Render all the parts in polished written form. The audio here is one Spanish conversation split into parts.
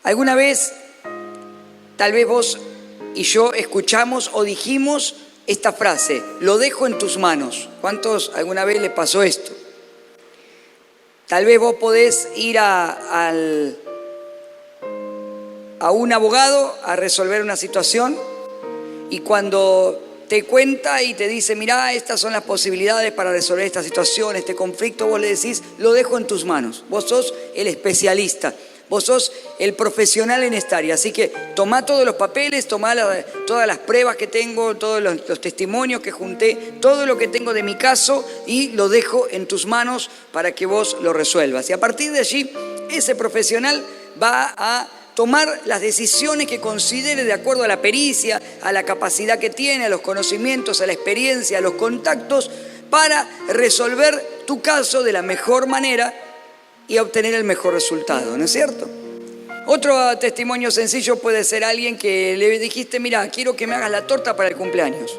¿Alguna vez, tal vez vos y yo escuchamos o dijimos esta frase: lo dejo en tus manos? ¿Cuántos alguna vez les pasó esto? Tal vez vos podés ir a un abogado a resolver una situación y cuando te cuenta y te dice: mirá, estas son las posibilidades para resolver esta situación, este conflicto, vos le decís: lo dejo en tus manos. Vos sos el especialista, vos sos el profesional en esta área. Así que tomá todos los papeles, tomá todas las pruebas que tengo, todos los testimonios que junté, todo lo que tengo de mi caso, y lo dejo en tus manos para que vos lo resuelvas. Y a partir de allí, ese profesional va a tomar las decisiones que considere de acuerdo a la pericia, a la capacidad que tiene, a los conocimientos, a la experiencia, a los contactos, para resolver tu caso de la mejor manera y obtener el mejor resultado, ¿no es cierto? Otro testimonio sencillo puede ser alguien que le dijiste: mira, quiero que me hagas la torta para el cumpleaños.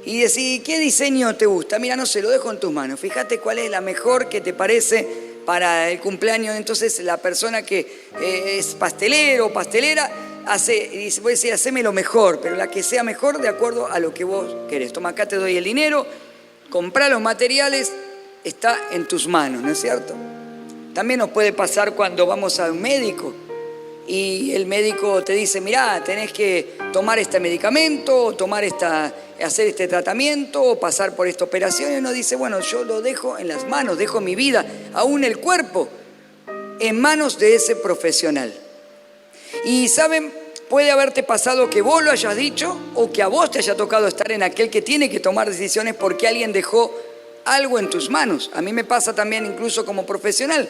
Y decís: ¿qué diseño te gusta? Mira, no sé, lo dejo en tus manos. Fíjate cuál es la mejor que te parece para el cumpleaños. Entonces la persona que es pastelero o pastelera dice: voy a decir, haceme lo mejor, pero la que sea mejor de acuerdo a lo que vos querés. Toma, acá te doy el dinero, comprá los materiales, está en tus manos, ¿no es cierto? También nos puede pasar cuando vamos a un médico y el médico te dice: mirá, tenés que tomar este medicamento, o hacer este tratamiento, o pasar por esta operación. Y uno dice: bueno, yo lo dejo en las manos, dejo mi vida, aún el cuerpo, en manos de ese profesional. Y saben, puede haberte pasado que vos lo hayas dicho, o que a vos te haya tocado estar en aquel que tiene que tomar decisiones porque alguien dejó algo en tus manos. A mí me pasa también, incluso como profesional,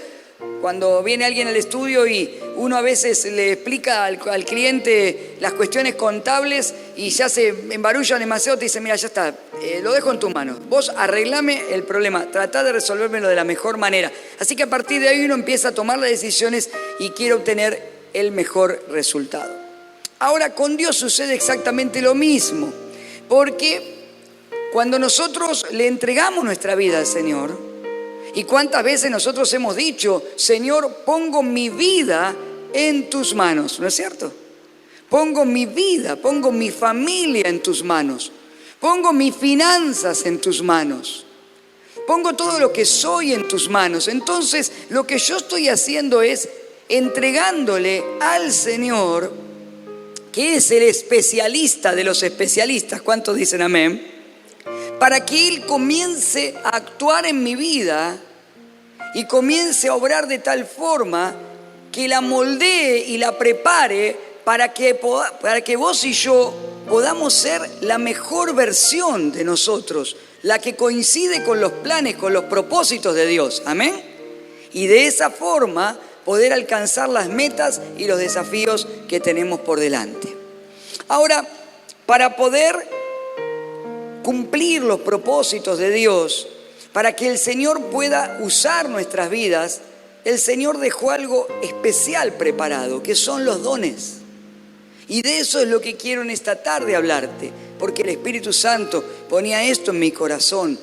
cuando viene alguien al estudio y uno a veces le explica al cliente las cuestiones contables y ya se embarulla demasiado, te dice: mira, ya está, lo dejo en tus manos, vos arreglame el problema, tratá de resolvérmelo de la mejor manera. Así que a partir de ahí uno empieza a tomar las decisiones y quiere obtener el mejor resultado. Ahora, con Dios sucede exactamente lo mismo, porque cuando nosotros le entregamos nuestra vida al Señor, y cuántas veces nosotros hemos dicho: Señor, pongo mi vida en tus manos, ¿no es cierto? Pongo mi vida, pongo mi familia en tus manos, pongo mis finanzas en tus manos, pongo todo lo que soy en tus manos. Entonces, lo que yo estoy haciendo es entregándole al Señor, que es el especialista de los especialistas. ¿Cuántos dicen amén? Para que Él comience a actuar en mi vida y comience a obrar de tal forma que la moldee y la prepare para que vos y yo podamos ser la mejor versión de nosotros, la que coincide con los planes, con los propósitos de Dios. Amén. Y de esa forma poder alcanzar las metas y los desafíos que tenemos por delante. Ahora, para poder cumplir los propósitos de Dios, para que el Señor pueda usar nuestras vidas, el Señor dejó algo especial preparado, que son los dones. Y de eso es lo que quiero en esta tarde hablarte, porque el Espíritu Santo ponía esto en mi corazón.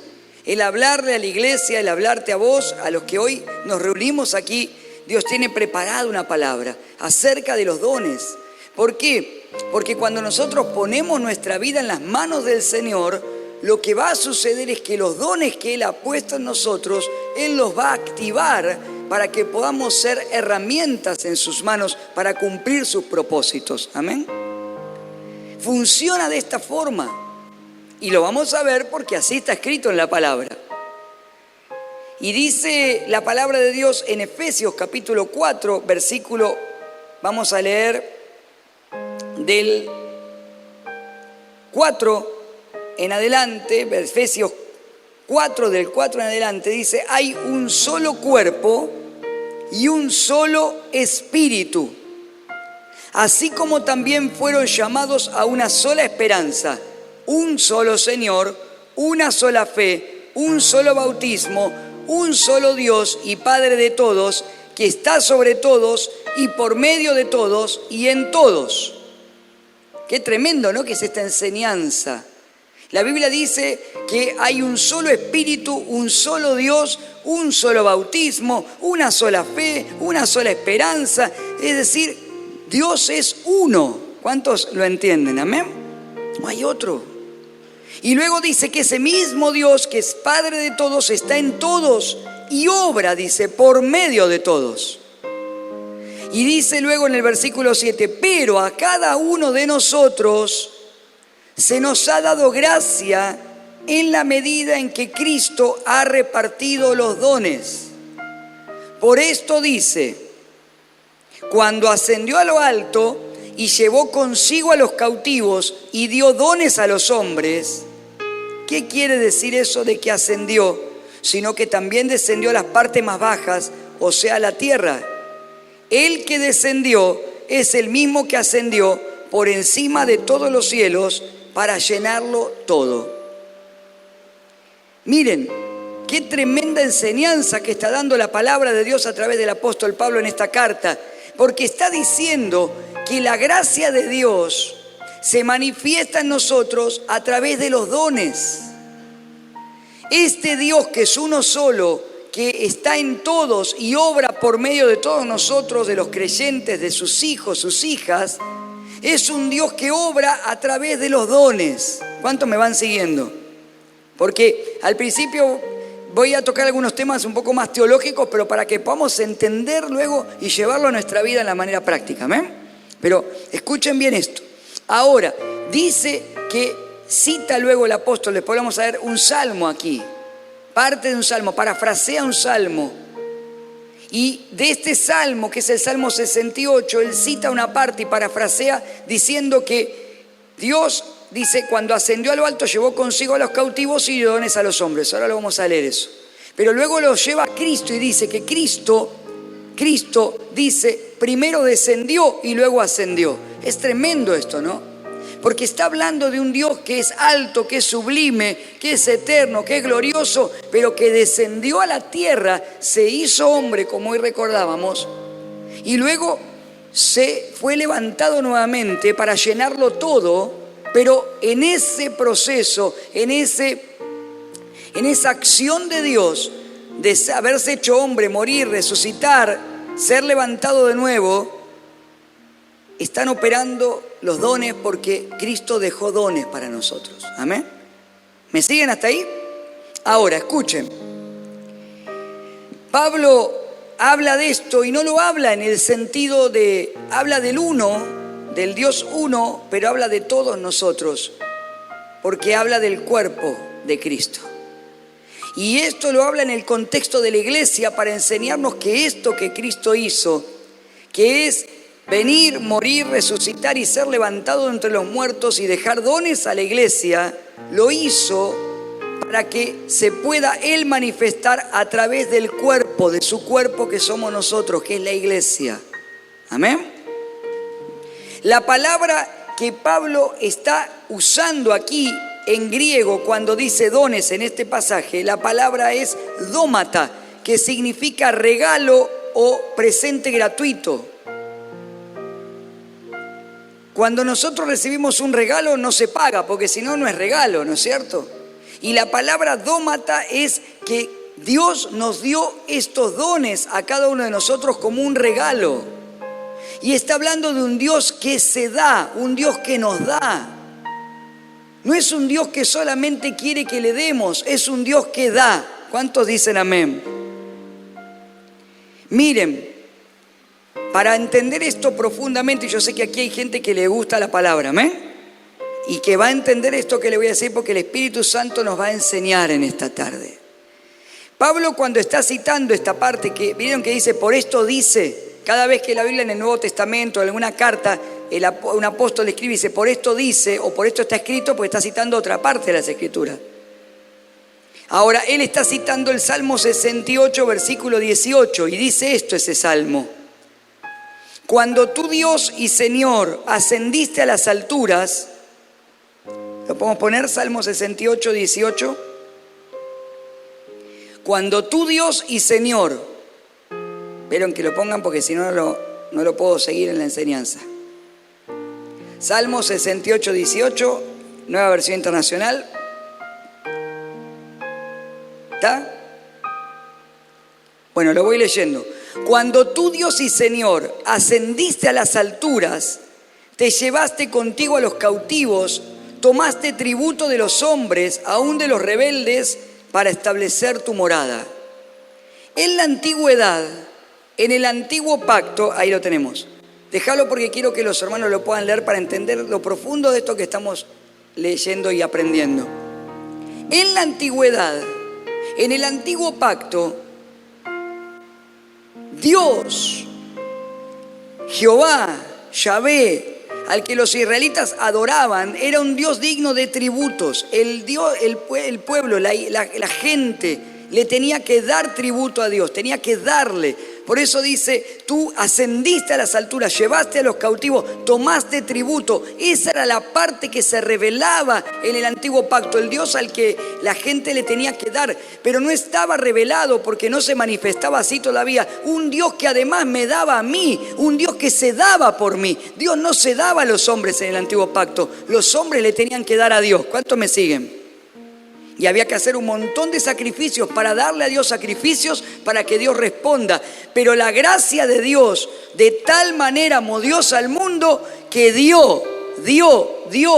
El hablarle a la iglesia, el hablarte a vos, a los que hoy nos reunimos aquí. Dios tiene preparada una palabra acerca de los dones. ¿Por qué? Porque cuando nosotros ponemos nuestra vida en las manos del Señor, lo que va a suceder es que los dones que Él ha puesto en nosotros, Él los va a activar para que podamos ser herramientas en sus manos para cumplir sus propósitos. Amén. Funciona de esta forma y lo vamos a ver porque así está escrito en la palabra. Y dice la palabra de Dios en Efesios capítulo 4, versículo, vamos a leer del 4 en adelante, Efesios 4, del 4 en adelante, dice: hay un solo cuerpo y un solo espíritu, así como también fueron llamados a una sola esperanza, un solo Señor, una sola fe, un solo bautismo, un solo Dios y Padre de todos, que está sobre todos y por medio de todos y en todos. Qué tremendo, ¿no?, que es esta enseñanza. La Biblia dice que hay un solo espíritu, un solo Dios, un solo bautismo, una sola fe, una sola esperanza. Es decir, Dios es uno. ¿Cuántos lo entienden? Amén. No hay otro. Y luego dice que ese mismo Dios, que es Padre de todos, está en todos y obra, dice, por medio de todos. Y dice luego en el versículo 7, pero a cada uno de nosotros se nos ha dado gracia en la medida en que Cristo ha repartido los dones. Por esto dice, cuando ascendió a lo alto y llevó consigo a los cautivos y dio dones a los hombres. ¿Qué quiere decir eso de que ascendió? Sino que también descendió a las partes más bajas, o sea, a la tierra. El que descendió es el mismo que ascendió por encima de todos los cielos para llenarlo todo. Miren, qué tremenda enseñanza que está dando la palabra de Dios a través del apóstol Pablo en esta carta, porque está diciendo que la gracia de Dios se manifiesta en nosotros a través de los dones. Este Dios que es uno solo, que está en todos y obra por medio de todos nosotros, de los creyentes, de sus hijos, sus hijas, es un Dios que obra a través de los dones. ¿Cuántos me van siguiendo? Porque al principio voy a tocar algunos temas un poco más teológicos, pero para que podamos entender luego y llevarlo a nuestra vida en la manera práctica. ¿Amén? Pero escuchen bien esto. Ahora, dice que cita luego el apóstol, después vamos a ver un salmo aquí. Parte de un salmo, parafrasea un salmo. Y de este salmo, que es el Salmo 68, él cita una parte y parafrasea diciendo que Dios, dice, cuando ascendió a lo alto llevó consigo a los cautivos y dio dones a los hombres. Ahora lo vamos a leer eso. Pero luego lo lleva a Cristo y dice que Cristo dice, primero descendió y luego ascendió. Es tremendo esto, ¿no? Porque está hablando de un Dios que es alto, que es sublime, que es eterno, que es glorioso, pero que descendió a la tierra, se hizo hombre, como hoy recordábamos, y luego se fue levantado nuevamente para llenarlo todo, pero en ese proceso, en esa acción de Dios, de haberse hecho hombre, morir, resucitar, ser levantado de nuevo, están operando los dones porque Cristo dejó dones para nosotros. ¿Amén? ¿Me siguen hasta ahí? Ahora, escuchen. Pablo habla de esto y no lo habla en el sentido de, habla del uno, del Dios uno, pero habla de todos nosotros, porque habla del cuerpo de Cristo. Y esto lo habla en el contexto de la iglesia para enseñarnos que esto que Cristo hizo, que es venir, morir, resucitar y ser levantado entre los muertos y dejar dones a la iglesia, lo hizo para que se pueda Él manifestar a través del cuerpo, de su cuerpo que somos nosotros, que es la iglesia. ¿Amén? La palabra que Pablo está usando aquí en griego cuando dice dones en este pasaje, la palabra es dómata, que significa regalo o presente gratuito. Cuando nosotros recibimos un regalo no se paga, porque si no, no es regalo, ¿no es cierto? Y la palabra dómata es que Dios nos dio estos dones a cada uno de nosotros como un regalo. Y está hablando de un Dios que se da, un Dios que nos da. No es un Dios que solamente quiere que le demos, es un Dios que da. ¿Cuántos dicen amén? Miren, para entender esto profundamente, yo sé que aquí hay gente que le gusta la palabra, ¿amén? Y que va a entender esto que le voy a decir porque el Espíritu Santo nos va a enseñar en esta tarde. Pablo, cuando está citando esta parte, que vieron que dice, por esto dice, cada vez que la Biblia en el Nuevo Testamento, en alguna carta, un apóstol escribe y dice, por esto dice, o por esto está escrito, porque está citando otra parte de las Escrituras. Ahora, él está citando el Salmo 68, versículo 18, y dice esto, ese Salmo. Cuando tú, Dios y Señor, ascendiste a las alturas, ¿lo podemos poner? Salmo 68, 18. Cuando tú, Dios y Señor, vieron que lo pongan porque si no, no lo puedo seguir en la enseñanza. Salmo 68, 18, Nueva Versión Internacional. ¿Está? Bueno, lo voy leyendo. Cuando tú, Dios y Señor, ascendiste a las alturas, te llevaste contigo a los cautivos, tomaste tributo de los hombres, aún de los rebeldes, para establecer tu morada. En la antigüedad, en el antiguo pacto, ahí lo tenemos. Déjalo porque quiero que los hermanos lo puedan leer para entender lo profundo de esto que estamos leyendo y aprendiendo. En la antigüedad, en el antiguo pacto, Dios, Jehová, Yahvé, al que los israelitas adoraban, era un Dios digno de tributos. El pueblo, la gente le tenía que dar tributo a Dios, tenía que darle. Por eso dice, tú ascendiste a las alturas, llevaste a los cautivos, tomaste tributo. Esa era la parte que se revelaba en el antiguo pacto, el Dios al que la gente le tenía que dar. Pero no estaba revelado porque no se manifestaba así todavía. Un Dios que además me daba a mí, un Dios que se daba por mí. Dios no se daba a los hombres en el antiguo pacto, los hombres le tenían que dar a Dios. ¿Cuántos me siguen? Y había que hacer un montón de sacrificios para darle a Dios sacrificios para que Dios responda. Pero la gracia de Dios de tal manera amó Dios al mundo que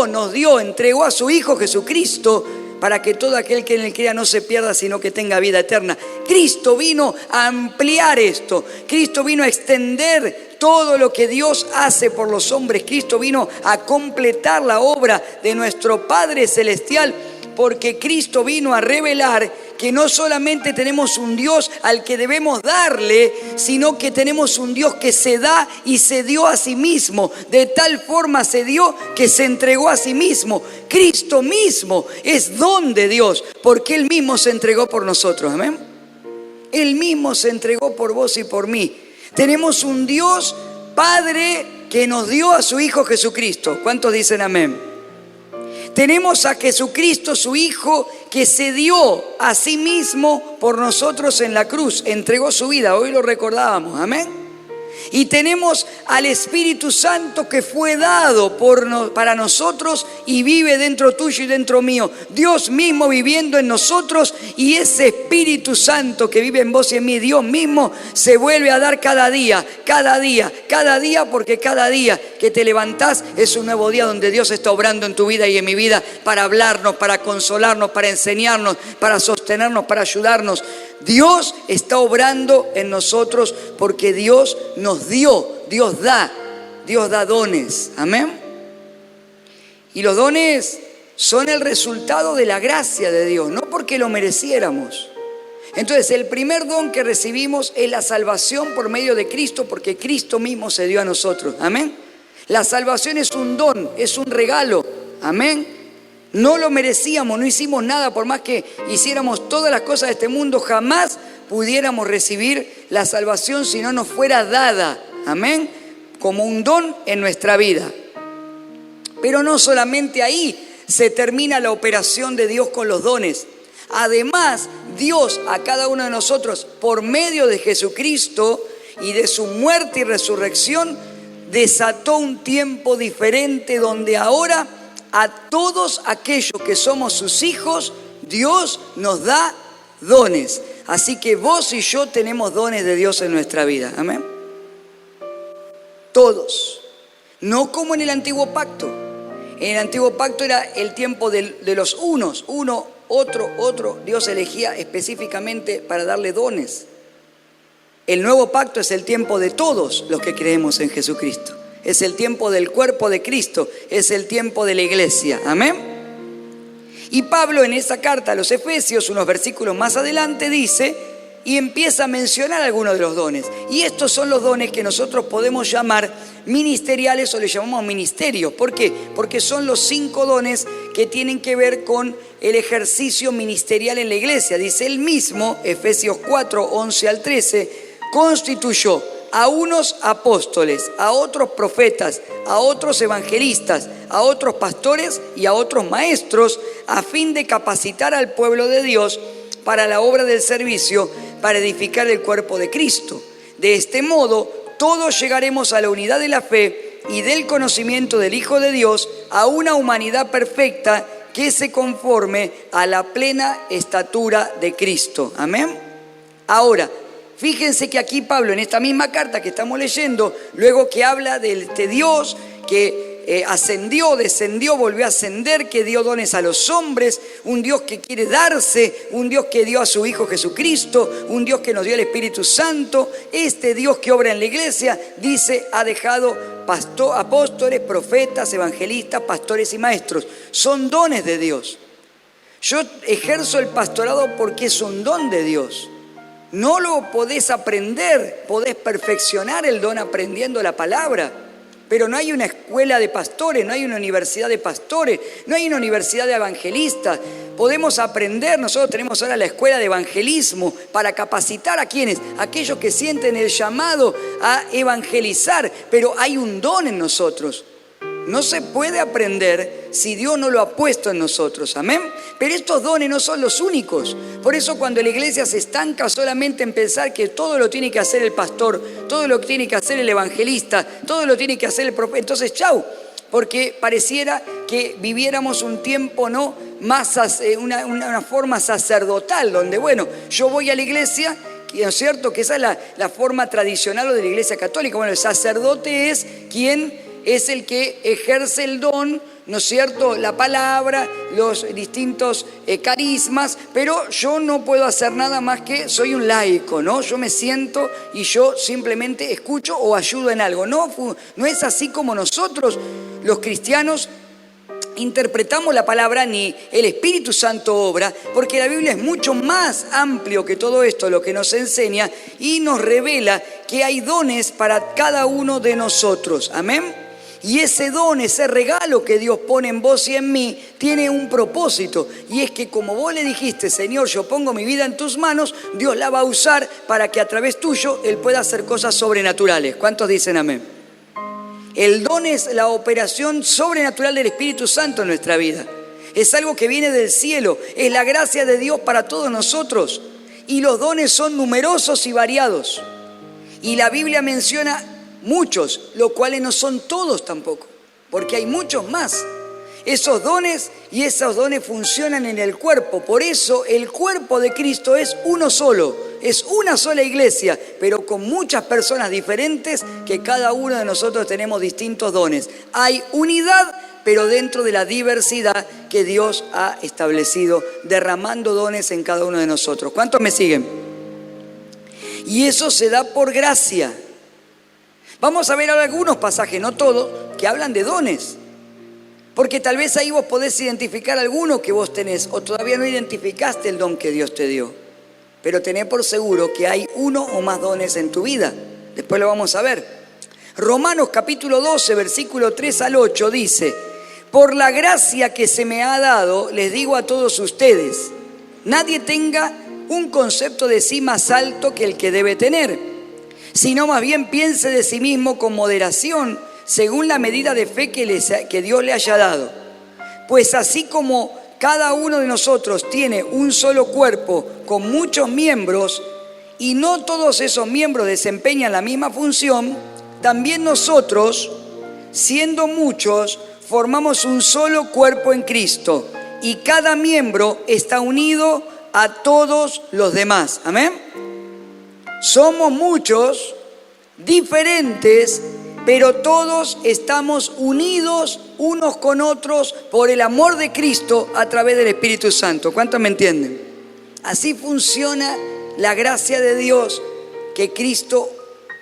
nos dio, entregó a su Hijo Jesucristo para que todo aquel que en él crea no se pierda, sino que tenga vida eterna. Cristo vino a ampliar esto. Cristo vino a extender todo lo que Dios hace por los hombres. Cristo vino a completar la obra de nuestro Padre Celestial. Porque Cristo vino a revelar que no solamente tenemos un Dios al que debemos darle, sino que tenemos un Dios que se da y se dio a sí mismo. De tal forma se dio que se entregó a sí mismo. Cristo mismo es don de Dios, porque Él mismo se entregó por nosotros. Amén. Él mismo se entregó por vos y por mí. Tenemos un Dios Padre que nos dio a su Hijo Jesucristo. ¿Cuántos dicen amén? Tenemos a Jesucristo, su Hijo, que se dio a sí mismo por nosotros en la cruz. Entregó su vida, hoy lo recordábamos, amén. Y tenemos al Espíritu Santo que fue dado para nosotros y vive dentro tuyo y dentro mío. Dios mismo viviendo en nosotros, y ese Espíritu Santo que vive en vos y en mí, Dios mismo se vuelve a dar cada día, porque cada día que te levantás es un nuevo día donde Dios está obrando en tu vida y en mi vida para hablarnos, para consolarnos, para enseñarnos, para sostenernos, para ayudarnos. Dios está obrando en nosotros porque Dios nos dio, Dios da dones, amén. Y los dones son el resultado de la gracia de Dios, no porque lo mereciéramos. Entonces el primer don que recibimos es la salvación por medio de Cristo, porque Cristo mismo se dio a nosotros, amén. La salvación es un don, es un regalo, amén. No lo merecíamos, no hicimos nada, por más que hiciéramos todas las cosas de este mundo, jamás pudiéramos recibir la salvación si no nos fuera dada, amén, como un don en nuestra vida. Pero no solamente ahí se termina la operación de Dios con los dones. Además, Dios a cada uno de nosotros, por medio de Jesucristo y de su muerte y resurrección, desató un tiempo diferente donde ahora a todos aquellos que somos sus hijos, Dios nos da dones. Así que vos y yo tenemos dones de Dios en nuestra vida. Amén. Todos. No como en el antiguo pacto. En el antiguo pacto era el tiempo de los unos. Uno, otro. Dios elegía específicamente para darle dones. El nuevo pacto es el tiempo de todos los que creemos en Jesucristo. Es el tiempo del cuerpo de Cristo, es el tiempo de la iglesia, amén. Y Pablo en esa carta a los Efesios, unos versículos más adelante, dice y empieza a mencionar algunos de los dones. Y estos son los dones que nosotros podemos llamar ministeriales o le llamamos ministerios. ¿Por qué? Porque son los 5 dones que tienen que ver con el ejercicio ministerial en la iglesia. Dice él mismo, Efesios 4, 11 al 13, constituyó a unos apóstoles, a otros profetas, a otros evangelistas, a otros pastores y a otros maestros, a fin de capacitar al pueblo de Dios para la obra del servicio, para edificar el cuerpo de Cristo. De este modo, todos llegaremos a la unidad de la fe y del conocimiento del Hijo de Dios, a una humanidad perfecta que se conforme a la plena estatura de Cristo. Amén. Ahora, Fíjense que aquí Pablo, en esta misma carta que estamos leyendo, luego que habla de este Dios que ascendió, descendió, volvió a ascender, que dio dones a los hombres, un Dios que quiere darse, un Dios que dio a su Hijo Jesucristo, un Dios que nos dio el Espíritu Santo. Este Dios que obra en la iglesia, dice, ha dejado apóstoles, profetas, evangelistas, pastores y maestros. Son dones de Dios. Yo ejerzo el pastorado porque es un don de Dios. No lo podés aprender, podés perfeccionar el don aprendiendo la palabra. Pero no hay una escuela de pastores, no hay una universidad de pastores, no hay una universidad de evangelistas. Podemos aprender, nosotros tenemos ahora la escuela de evangelismo para capacitar a quienes, aquellos que sienten el llamado a evangelizar, pero hay un don en nosotros. No se puede aprender si Dios no lo ha puesto en nosotros, amén. Pero estos dones no son los únicos. Por eso cuando la iglesia se estanca solamente en pensar que todo lo tiene que hacer el pastor, todo lo tiene que hacer el evangelista, todo lo tiene que hacer el profeta, entonces chau, porque pareciera que viviéramos un tiempo no más, una forma sacerdotal, donde bueno, yo voy a la iglesia, ¿no es cierto? Que esa es la forma tradicional de la iglesia católica. Bueno, el sacerdote es quien es el que ejerce el don, ¿no es cierto?, la palabra, los distintos carismas, pero yo no puedo hacer nada más que soy un laico, ¿no? Yo me siento y yo simplemente escucho o ayudo en algo. No es así como nosotros, los cristianos, interpretamos la palabra ni el Espíritu Santo obra, porque la Biblia es mucho más amplio que todo esto, lo que nos enseña y nos revela que hay dones para cada uno de nosotros. Amén. Y ese don, ese regalo que Dios pone en vos y en mí, tiene un propósito. Y es que como vos le dijiste, Señor, yo pongo mi vida en tus manos, Dios la va a usar para que a través tuyo Él pueda hacer cosas sobrenaturales. ¿Cuántos dicen amén? El don es la operación sobrenatural del Espíritu Santo en nuestra vida. Es algo que viene del cielo, es la gracia de Dios para todos nosotros. Y los dones son numerosos y variados. Y la Biblia menciona muchos, los cuales no son todos tampoco, porque hay muchos más. Esos dones funcionan en el cuerpo. Por eso el cuerpo de Cristo es uno solo, es una sola iglesia, pero con muchas personas diferentes que cada uno de nosotros tenemos distintos dones. Hay unidad, pero dentro de la diversidad que Dios ha establecido, derramando dones en cada uno de nosotros. ¿Cuántos me siguen? Y eso se da por gracia. Vamos a ver ahora algunos pasajes, no todos, que hablan de dones. Porque tal vez ahí vos podés identificar alguno que vos tenés o todavía no identificaste el don que Dios te dio. Pero tené por seguro que hay uno o más dones en tu vida. Después lo vamos a ver. Romanos capítulo 12, versículo 3 al 8 dice: por la gracia que se me ha dado, les digo a todos ustedes, nadie tenga un concepto de sí más alto que el que debe tener, sino más bien piense de sí mismo con moderación, según la medida de fe que Dios le haya dado. Pues así como cada uno de nosotros tiene un solo cuerpo con muchos miembros, y no todos esos miembros desempeñan la misma función, también nosotros, siendo muchos, formamos un solo cuerpo en Cristo, y cada miembro está unido a todos los demás. Amén. Somos muchos, diferentes, pero todos estamos unidos unos con otros por el amor de Cristo a través del Espíritu Santo. ¿Cuántos me entienden? Así funciona la gracia de Dios, que Cristo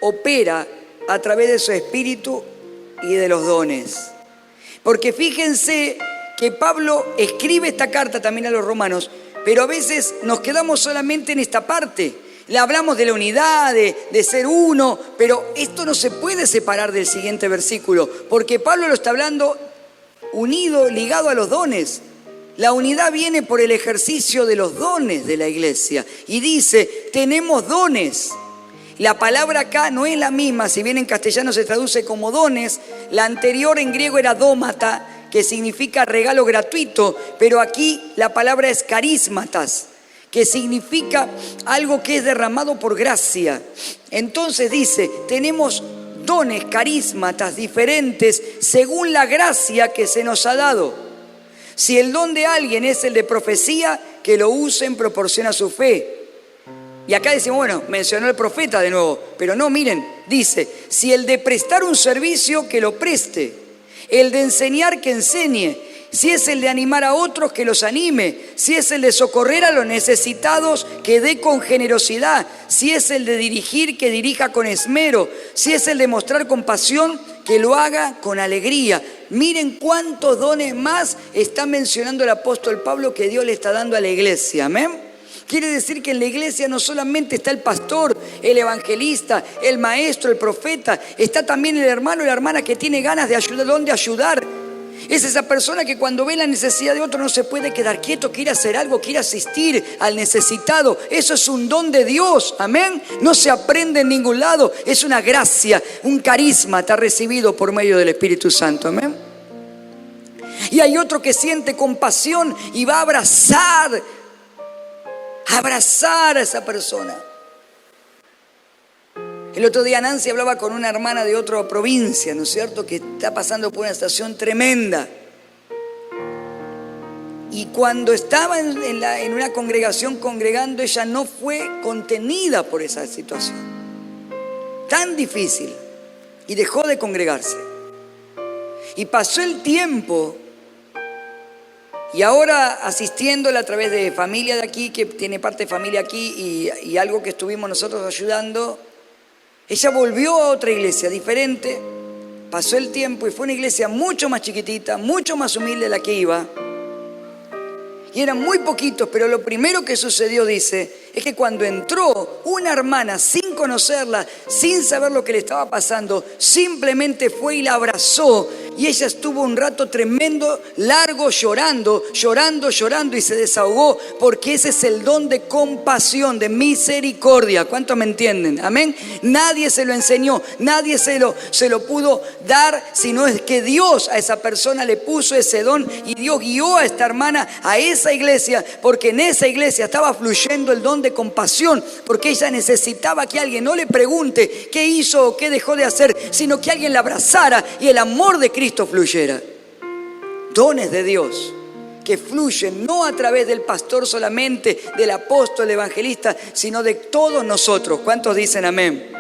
opera a través de su Espíritu y de los dones. Porque fíjense que Pablo escribe esta carta también a los romanos, pero a veces nos quedamos solamente en esta parte. Le hablamos de la unidad, de ser uno, pero esto no se puede separar del siguiente versículo, porque Pablo lo está hablando unido, ligado a los dones. La unidad viene por el ejercicio de los dones de la iglesia. Y dice, tenemos dones. La palabra acá no es la misma, si bien en castellano se traduce como dones, la anterior en griego era dómata, que significa regalo gratuito, pero aquí la palabra es carismatas, que significa algo que es derramado por gracia. Entonces dice, tenemos dones, carismatas diferentes según la gracia que se nos ha dado. Si el don de alguien es el de profecía, que lo use en proporción a su fe. Y acá decimos, bueno, mencionó el profeta de nuevo, pero no, miren, dice, si el de prestar un servicio, que lo preste, el de enseñar, que enseñe, si es el de animar a otros, que los anime, si es el de socorrer a los necesitados, que dé con generosidad, si es el de dirigir, que dirija con esmero, si es el de mostrar compasión, que lo haga con alegría. Miren cuántos dones más está mencionando el apóstol Pablo que Dios le está dando a la iglesia, amén. Quiere decir que en la iglesia no solamente está el pastor, el evangelista, el maestro, el profeta, está también el hermano y la hermana que tiene ganas de ayudar, donde ayudar. Es esa persona que cuando ve la necesidad de otro no se puede quedar quieto, quiere hacer algo, quiere asistir al necesitado. Eso es un don de Dios, amén. No se aprende en ningún lado, es una gracia, un carisma, te ha recibido por medio del Espíritu Santo, amén. Y hay otro que siente compasión y va a abrazar a esa persona. El otro día Nancy hablaba con una hermana de otra provincia, ¿no es cierto?, que está pasando por una situación tremenda. Y cuando estaba en una congregación congregando, ella no fue contenida por esa situación tan difícil y dejó de congregarse. Y pasó el tiempo y ahora asistiéndola a través de familia de aquí, que tiene parte de familia aquí y algo que estuvimos nosotros ayudando, ella volvió a otra iglesia diferente, pasó el tiempo y fue una iglesia mucho más chiquitita, mucho más humilde de la que iba. Y eran muy poquitos, pero lo primero que sucedió, dice, es que cuando entró una hermana sin conocerla, sin saber lo que le estaba pasando, simplemente fue y la abrazó. Y ella estuvo un rato tremendo, largo, llorando y se desahogó, porque ese es el don de compasión, de misericordia. ¿Cuántos me entienden? Amén. Nadie se lo enseñó, nadie se lo pudo dar, sino es que Dios a esa persona le puso ese don y Dios guió a esta hermana a esa iglesia, porque en esa iglesia estaba fluyendo el don de compasión, porque ella necesitaba que alguien no le pregunte qué hizo o qué dejó de hacer, sino que alguien la abrazara y el amor de Cristo fluyera. Dones de Dios que fluyen no a través del pastor solamente, del apóstol, del evangelista, sino de todos nosotros. ¿Cuántos dicen amén?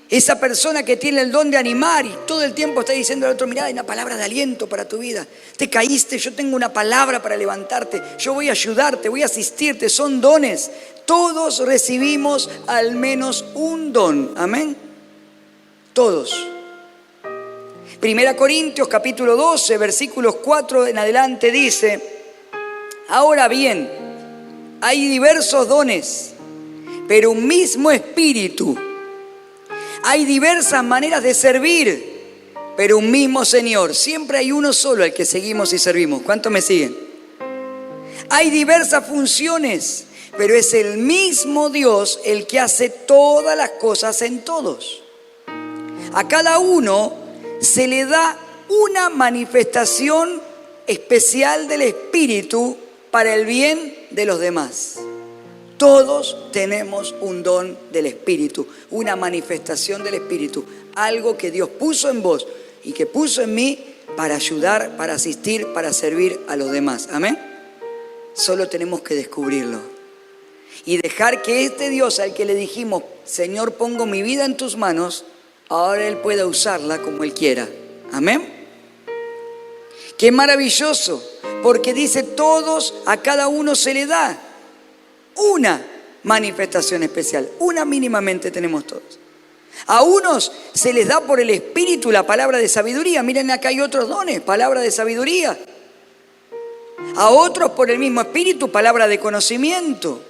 Esa persona que tiene el don de animar y todo el tiempo está diciendo al otro, mirá, hay una palabra de aliento para tu vida. Te caíste, yo tengo una palabra para levantarte. Yo voy a ayudarte, voy a asistirte. Son dones. Todos recibimos al menos un don. Amén. Todos. 1 Corintios capítulo 12, versículos 4 en adelante dice, ahora bien, hay diversos dones, pero un mismo espíritu. Hay diversas maneras de servir, pero un mismo Señor. Siempre hay uno solo al que seguimos y servimos. ¿Cuántos me siguen? Hay diversas funciones, pero es el mismo Dios el que hace todas las cosas en todos. A cada uno se le da una manifestación especial del Espíritu para el bien de los demás. Todos tenemos un don del Espíritu, una manifestación del Espíritu, algo que Dios puso en vos y que puso en mí para ayudar, para asistir, para servir a los demás. Amén. Solo tenemos que descubrirlo y dejar que este Dios al que le dijimos, Señor, pongo mi vida en tus manos, ahora Él pueda usarla como Él quiera. Amén. Qué maravilloso, porque dice todos, a cada uno se le da una manifestación especial, una mínimamente tenemos todos. A unos se les da por el Espíritu la palabra de sabiduría. Miren, acá hay otros dones, palabra de sabiduría. A otros por el mismo Espíritu, palabra de conocimiento.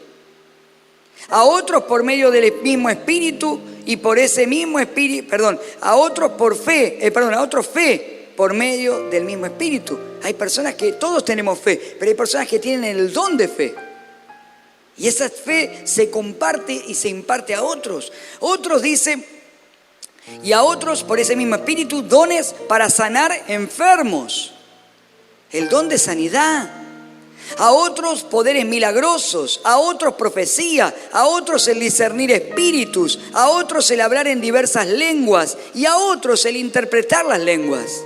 A otros por medio del mismo Espíritu y por ese mismo Espíritu, a otros por fe, a otros fe por medio del mismo Espíritu. Hay personas que todos tenemos fe, pero hay personas que tienen el don de fe. Y esa fe se comparte y se imparte a otros. Otros dicen, y a otros por ese mismo Espíritu, dones para sanar enfermos. El don de sanidad. A otros poderes milagrosos, a otros profecía, a otros el discernir espíritus, a otros el hablar en diversas lenguas y a otros el interpretar las lenguas.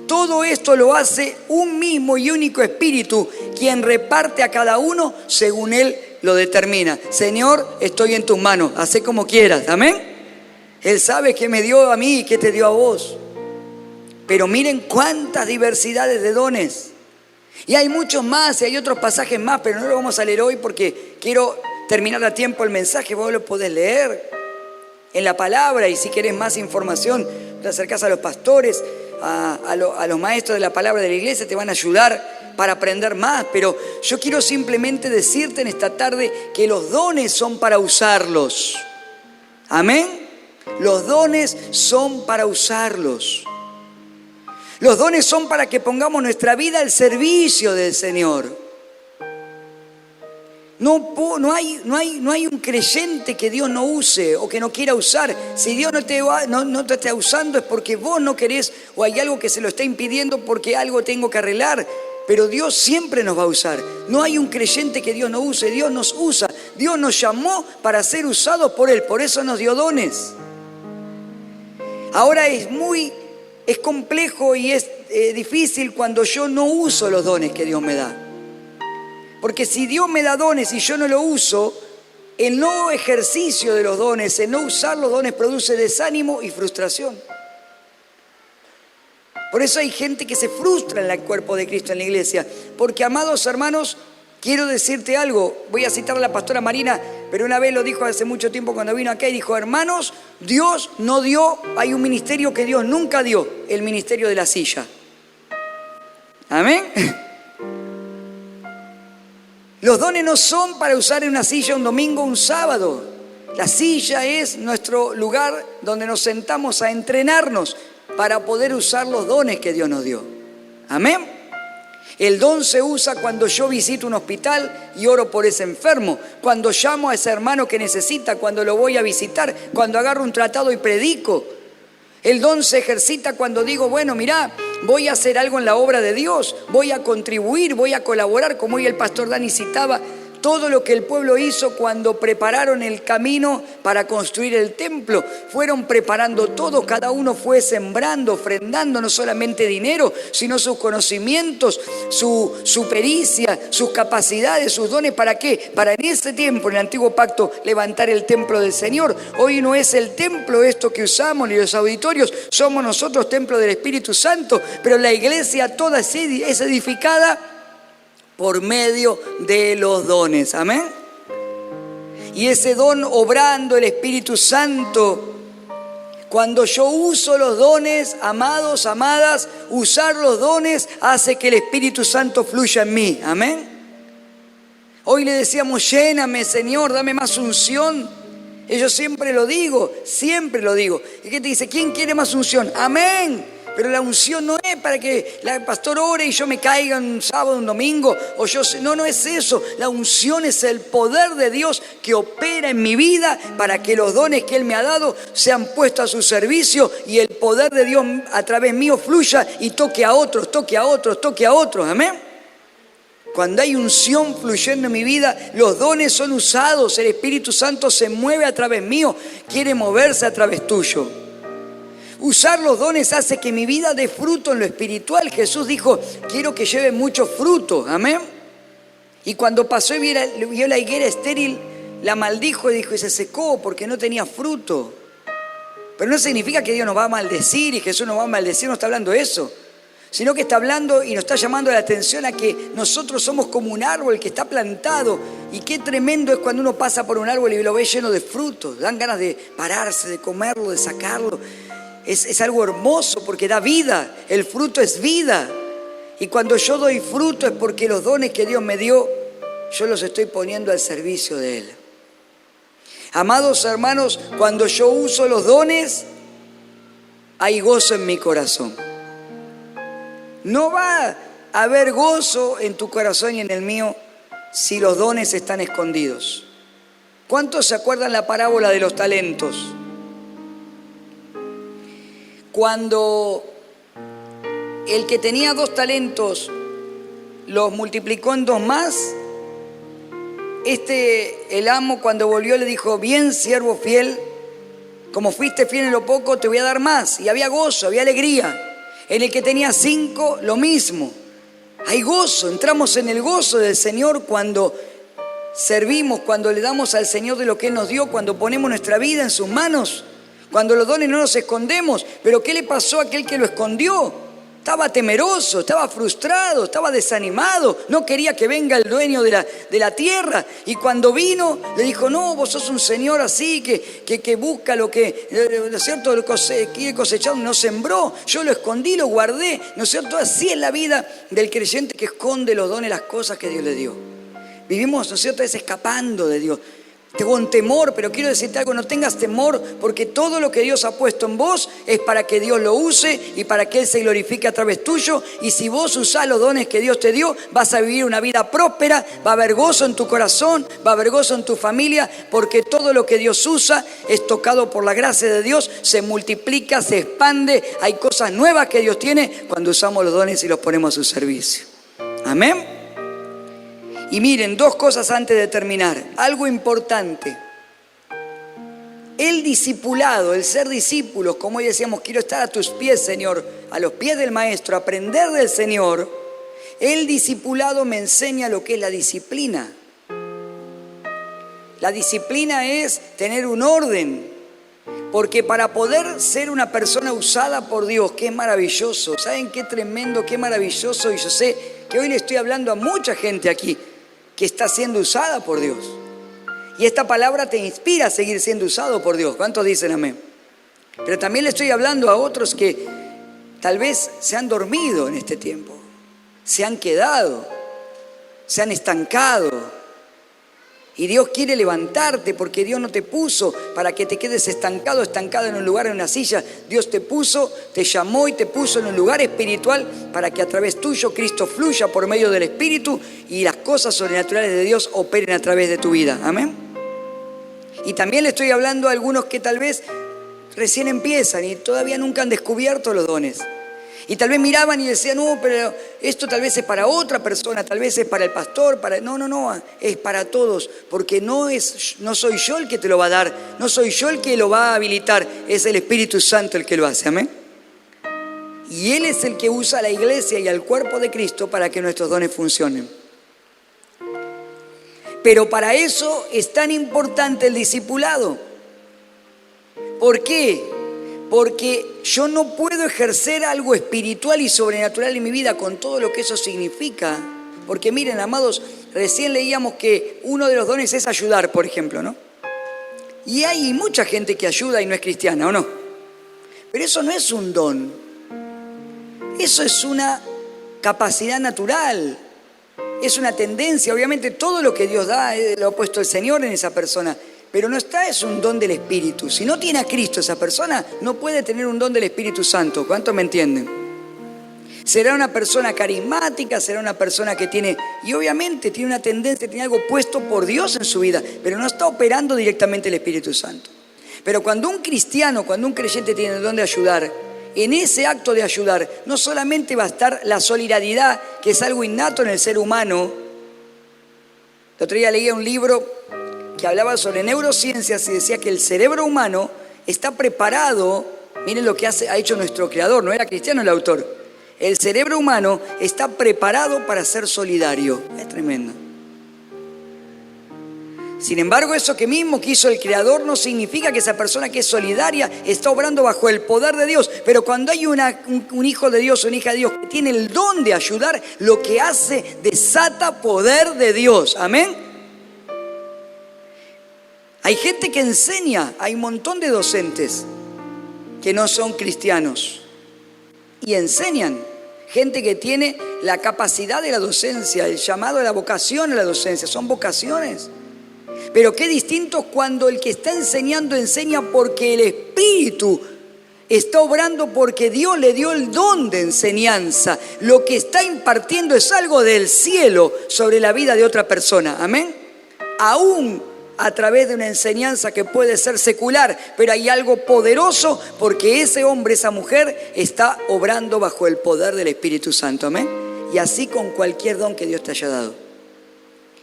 Todo esto lo hace un mismo y único Espíritu, quien reparte a cada uno según Él lo determina. Señor, estoy en tus manos, haz como quieras, amén. Él sabe qué me dio a mí y qué te dio a vos. Pero miren cuántas diversidades de dones. Y hay muchos más y hay otros pasajes más, pero no lo vamos a leer hoy porque quiero terminar a tiempo el mensaje. Vos lo podés leer en la palabra, y si querés más información, te acercás a los pastores, a los maestros de la palabra de la iglesia, te van a ayudar para aprender más. Pero yo quiero simplemente decirte en esta tarde que los dones son para usarlos. Amén. Los dones son para usarlos. Los dones son para que pongamos nuestra vida al servicio del Señor. No hay un creyente que Dios no use o que no quiera usar. Si Dios no te está usando es porque vos no querés, o hay algo que se lo está impidiendo porque algo tengo que arreglar. Pero Dios siempre nos va a usar. No hay un creyente que Dios no use. Dios nos usa. Dios nos llamó para ser usados por Él. Por eso nos dio dones. Ahora es complejo y es difícil cuando yo no uso los dones que Dios me da. Porque si Dios me da dones y yo no lo uso, el no ejercicio de los dones, el no usar los dones produce desánimo y frustración. Por eso hay gente que se frustra en el cuerpo de Cristo, en la iglesia. Porque, amados hermanos, quiero decirte algo. Voy a citar a la pastora Marina, pero una vez lo dijo hace mucho tiempo cuando vino acá y dijo: hermanos, Dios no dio, hay un ministerio que Dios nunca dio, el ministerio de la silla. Amén. Los dones no son para usar en una silla un domingo o un sábado. La silla es nuestro lugar donde nos sentamos a entrenarnos para poder usar los dones que Dios nos dio. Amén. El don se usa cuando yo visito un hospital y oro por ese enfermo, cuando llamo a ese hermano que necesita, cuando lo voy a visitar, cuando agarro un tratado y predico. El don se ejercita cuando digo: bueno, mirá, voy a hacer algo en la obra de Dios, voy a contribuir, voy a colaborar, como hoy el pastor Dani citaba todo lo que el pueblo hizo cuando prepararon el camino para construir el templo. Fueron preparando todo, cada uno fue sembrando, ofrendando, no solamente dinero, sino sus conocimientos, su pericia, sus capacidades, sus dones. ¿Para qué? Para en ese tiempo, en el antiguo pacto, levantar el templo del Señor. Hoy no es el templo esto que usamos, ni los auditorios, somos nosotros templo del Espíritu Santo, pero la iglesia toda es edificada por medio de los dones. Amén. Y ese don obrando el Espíritu Santo, cuando yo uso los dones, amados, amadas, usar los dones hace que el Espíritu Santo fluya en mí. Amén. Hoy le decíamos: lléname, Señor, dame más unción. Y yo siempre lo digo. ¿Y qué te dice? ¿Quién quiere más unción? Amén. Pero la unción no es para que el pastor ore y yo me caiga un sábado, un domingo, no es eso. La unción es el poder de Dios que opera en mi vida para que los dones que Él me ha dado sean puestos a su servicio y el poder de Dios a través mío fluya y toque a otros. Amén. Cuando hay unción fluyendo en mi vida, los dones son usados, el Espíritu Santo se mueve a través mío, quiere moverse a través tuyo. Usar los dones hace que mi vida dé fruto en lo espiritual. Jesús dijo: quiero que lleve mucho fruto. Amén. Y cuando pasó y vio la higuera estéril, la maldijo y dijo: y se secó porque no tenía fruto. Pero no significa que Dios nos va a maldecir y Jesús nos va a maldecir, no está hablando eso. Sino que está hablando y nos está llamando la atención a que nosotros somos como un árbol que está plantado. Y qué tremendo es cuando uno pasa por un árbol y lo ve lleno de frutos. Dan ganas de pararse, de comerlo, de sacarlo. Es algo hermoso porque da vida. El fruto es vida. Y cuando yo doy fruto es porque los dones que Dios me dio, yo los estoy poniendo al servicio de Él. Amados hermanos, cuando yo uso los dones, hay gozo en mi corazón. No va a haber gozo en tu corazón y en el mío si los dones están escondidos. ¿Cuántos se acuerdan la parábola de los talentos? Cuando el que tenía 2 talentos los multiplicó en 2 más, el amo cuando volvió le dijo: bien, siervo fiel, como fuiste fiel en lo poco, te voy a dar más. Y había gozo, había alegría. En el que tenía 5, lo mismo. Hay gozo, entramos en el gozo del Señor cuando servimos, cuando le damos al Señor de lo que Él nos dio, cuando ponemos nuestra vida en sus manos, cuando los dones no los escondemos. Pero ¿qué le pasó a aquel que lo escondió? Estaba temeroso, estaba frustrado, estaba desanimado, no quería que venga el dueño de la tierra. Y cuando vino, le dijo: no, vos sos un señor así que busca lo que, ¿no es cierto?, quiere cosechar, no sembró. Yo lo escondí, lo guardé, ¿no es cierto? Así es la vida del creyente que esconde los dones, las cosas que Dios le dio. Vivimos, ¿no es cierto?, escapando de Dios. Tengo un temor, pero quiero decirte algo: no tengas temor, porque todo lo que Dios ha puesto en vos es para que Dios lo use y para que Él se glorifique a través tuyo. Y si vos usás los dones que Dios te dio, vas a vivir una vida próspera, va a haber gozo en tu corazón, va a haber gozo en tu familia, porque todo lo que Dios usa es tocado por la gracia de Dios, se multiplica, se expande. Hay cosas nuevas que Dios tiene cuando usamos los dones y los ponemos a su servicio. Amén. Y miren, 2 cosas antes de terminar. Algo importante. El discipulado, el ser discípulos, como hoy decíamos, quiero estar a tus pies, Señor, a los pies del Maestro, aprender del Señor. El discipulado me enseña lo que es la disciplina. La disciplina es tener un orden. Porque para poder ser una persona usada por Dios, que es maravilloso, ¿saben qué tremendo, qué maravilloso? Y yo sé que hoy le estoy hablando a mucha gente aquí que está siendo usada por Dios. Y esta palabra te inspira a seguir siendo usado por Dios. ¿Cuántos dicen amén? Pero también le estoy hablando a otros que tal vez se han dormido en este tiempo, se han quedado, se han estancado. Y Dios quiere levantarte, porque Dios no te puso para que te quedes estancado en un lugar, en una silla. Dios te puso, te llamó y te puso en un lugar espiritual para que a través tuyo Cristo fluya por medio del Espíritu y las cosas sobrenaturales de Dios operen a través de tu vida. Amén. Y también le estoy hablando a algunos que tal vez recién empiezan y todavía nunca han descubierto los dones. Y tal vez miraban y decían: no, pero esto tal vez es para otra persona, tal vez es para el pastor, No, es para todos, porque no soy yo el que te lo va a dar, no soy yo el que lo va a habilitar, es el Espíritu Santo el que lo hace, amén. Y Él es el que usa a la iglesia y al cuerpo de Cristo para que nuestros dones funcionen. Pero para eso es tan importante el discipulado. ¿Por qué? Porque yo no puedo ejercer algo espiritual y sobrenatural en mi vida con todo lo que eso significa. Porque miren, amados, recién leíamos que uno de los dones es ayudar, por ejemplo, ¿no? Y hay mucha gente que ayuda y no es cristiana, ¿o no? Pero eso no es un don. Eso es una capacidad natural. Es una tendencia. Obviamente todo lo que Dios da lo ha puesto el Señor en esa persona. Pero no está, es un don del Espíritu. Si no tiene a Cristo esa persona, no puede tener un don del Espíritu Santo. ¿Cuántos me entienden? Será una persona carismática, será una persona que tiene, y obviamente tiene una tendencia, tiene algo puesto por Dios en su vida, pero no está operando directamente el Espíritu Santo. Pero cuando un cristiano, cuando un creyente tiene el don de ayudar, en ese acto de ayudar, no solamente va a estar la solidaridad, que es algo innato en el ser humano. El otro día leía un libro que hablaba sobre neurociencias y decía que el cerebro humano está preparado. Miren lo que ha hecho nuestro creador, no era cristiano el autor. El cerebro humano está preparado para ser solidario. Es tremendo. Sin embargo, eso que mismo que hizo el creador no significa que esa persona que es solidaria está obrando bajo el poder de Dios. Pero cuando hay un hijo de Dios o una hija de Dios que tiene el don de ayudar, lo que hace desata poder de Dios. Amén. Hay gente que enseña, hay un montón de docentes que no son cristianos y enseñan. Gente que tiene la capacidad de la docencia, el llamado a la vocación a la docencia, son vocaciones. Pero qué distinto es cuando el que está enseñando enseña porque el Espíritu está obrando, porque Dios le dio el don de enseñanza. Lo que está impartiendo es algo del cielo sobre la vida de otra persona. Amén. Aún a través de una enseñanza que puede ser secular, pero hay algo poderoso porque ese hombre, esa mujer está obrando bajo el poder del Espíritu Santo. Amén. Y así con cualquier don que Dios te haya dado.